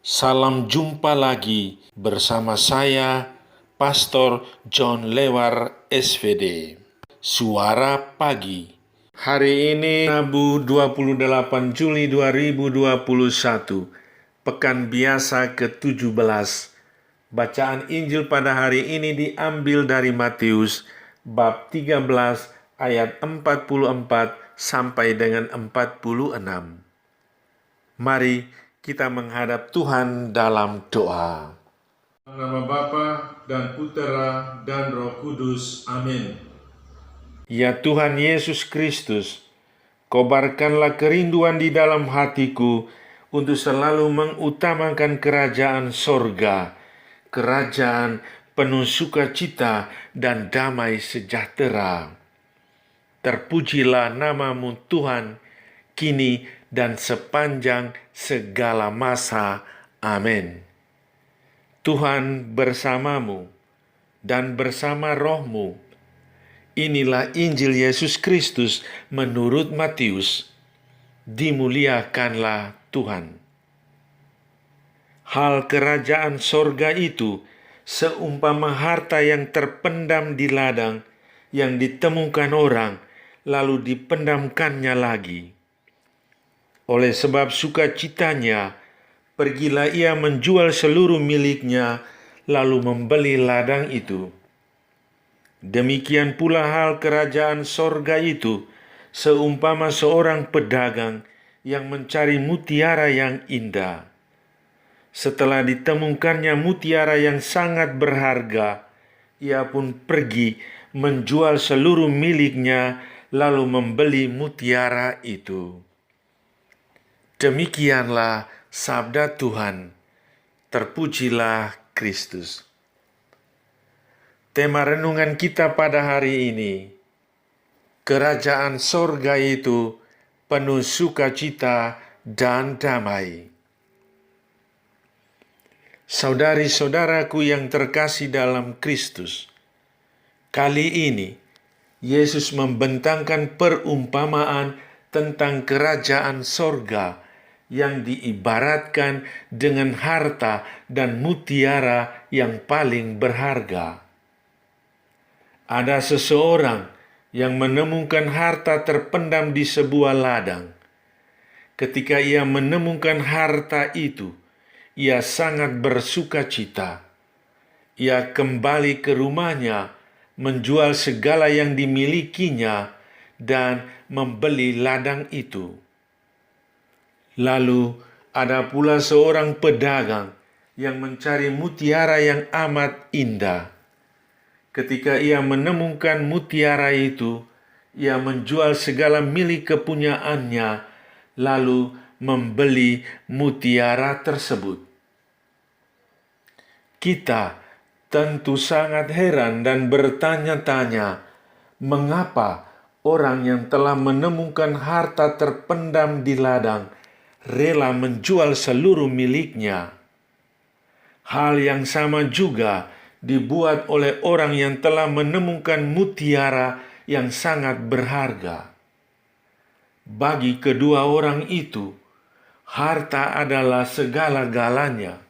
Salam jumpa lagi bersama saya, Pastor John Lewar SVD. Suara Pagi. Hari ini Rabu 28 Juli 2021, Pekan Biasa ke-17. Bacaan Injil pada hari ini diambil dari Matius bab 13 ayat 44 sampai dengan 46. Mari kita menghadap Tuhan dalam doa. Nama Bapa dan Putera dan Roh Kudus. Amin. Ya Tuhan Yesus Kristus, kobarkanlah kerinduan di dalam hatiku untuk selalu mengutamakan kerajaan sorga, kerajaan penuh sukacita dan damai sejahtera. Terpujilah namamu Tuhan, kini dan sepanjang segala masa. Amin. Tuhan bersamamu dan bersama rohmu. Inilah Injil Yesus Kristus menurut Matius. Dimuliakanlah Tuhan. Hal kerajaan sorga itu seumpama harta yang terpendam di ladang, yang ditemukan orang, lalu dipendamkannya lagi. Oleh sebab sukacitanya, pergilah ia menjual seluruh miliknya, lalu membeli ladang itu. Demikian pula hal kerajaan sorga itu, seumpama seorang pedagang yang mencari mutiara yang indah. Setelah ditemukannya mutiara yang sangat berharga, ia pun pergi menjual seluruh miliknya, lalu membeli mutiara itu. Demikianlah sabda Tuhan. Terpujilah Kristus. Tema renungan kita pada hari ini, kerajaan sorga itu penuh sukacita dan damai. Saudari-saudaraku yang terkasih dalam Kristus, kali ini Yesus membentangkan perumpamaan tentang kerajaan sorga yang diibaratkan dengan harta dan mutiara yang paling berharga. Ada seseorang yang menemukan harta terpendam di sebuah ladang. Ketika ia menemukan harta itu, ia sangat bersukacita. Ia kembali ke rumahnya, menjual segala yang dimilikinya, dan membeli ladang itu. Lalu ada pula seorang pedagang yang mencari mutiara yang amat indah. Ketika ia menemukan mutiara itu, ia menjual segala milik kepunyaannya, lalu membeli mutiara tersebut. Kita tentu sangat heran dan bertanya-tanya, mengapa orang yang telah menemukan harta terpendam di ladang rela menjual seluruh miliknya. Hal yang sama juga dibuat oleh orang yang telah menemukan mutiara yang sangat berharga. Bagi kedua orang itu, harta adalah segala-galanya.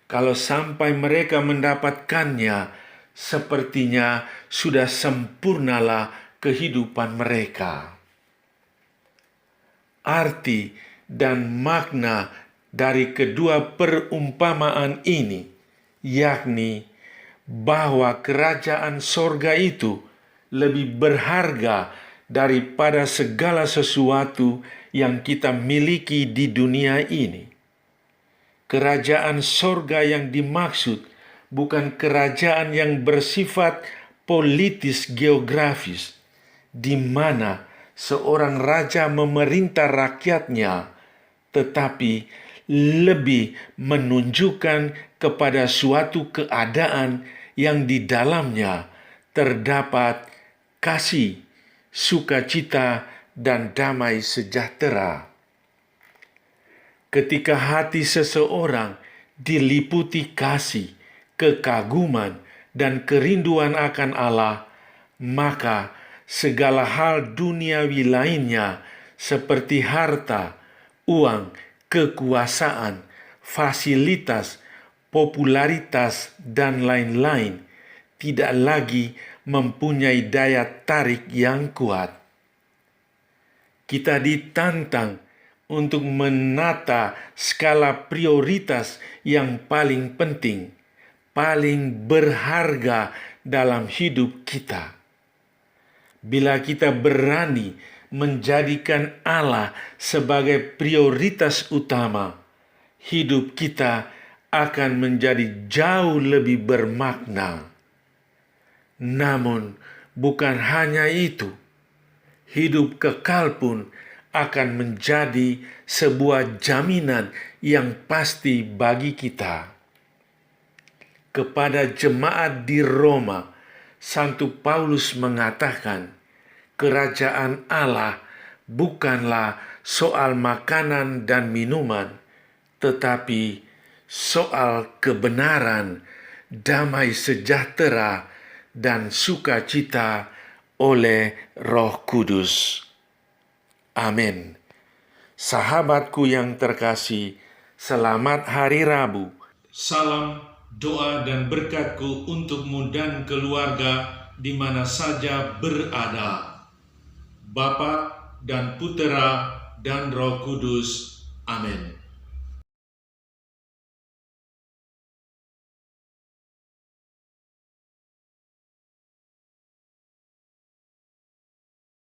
Kalau sampai mereka mendapatkannya, sepertinya sudah sempurnalah kehidupan mereka. Arti dan makna dari kedua perumpamaan ini, yakni bahwa kerajaan sorga itu lebih berharga daripada segala sesuatu yang kita miliki di dunia ini. Kerajaan sorga yang dimaksud bukan kerajaan yang bersifat politis geografis, di mana seorang raja memerintah rakyatnya, tetapi lebih menunjukkan kepada suatu keadaan yang di dalamnya terdapat kasih, sukacita, dan damai sejahtera. Ketika hati seseorang diliputi kasih, kekaguman, dan kerinduan akan Allah, maka segala hal duniawi lainnya seperti harta, uang, kekuasaan, fasilitas, popularitas, dan lain-lain tidak lagi mempunyai daya tarik yang kuat. Kita ditantang untuk menata skala prioritas yang paling penting, paling berharga dalam hidup kita. Bila kita berani menjadikan Allah sebagai prioritas utama, hidup kita akan menjadi jauh lebih bermakna. Namun, bukan hanya itu, hidup kekal pun akan menjadi sebuah jaminan yang pasti bagi kita. Kepada jemaat di Roma, Santo Paulus mengatakan, kerajaan Allah bukanlah soal makanan dan minuman, tetapi soal kebenaran, damai sejahtera, dan sukacita oleh Roh Kudus. Amin. Sahabatku yang terkasih, selamat Hari Rabu. Salam, doa, dan berkatku untukmu dan keluarga di mana saja berada. Bapa dan Putera dan Roh Kudus. Amin.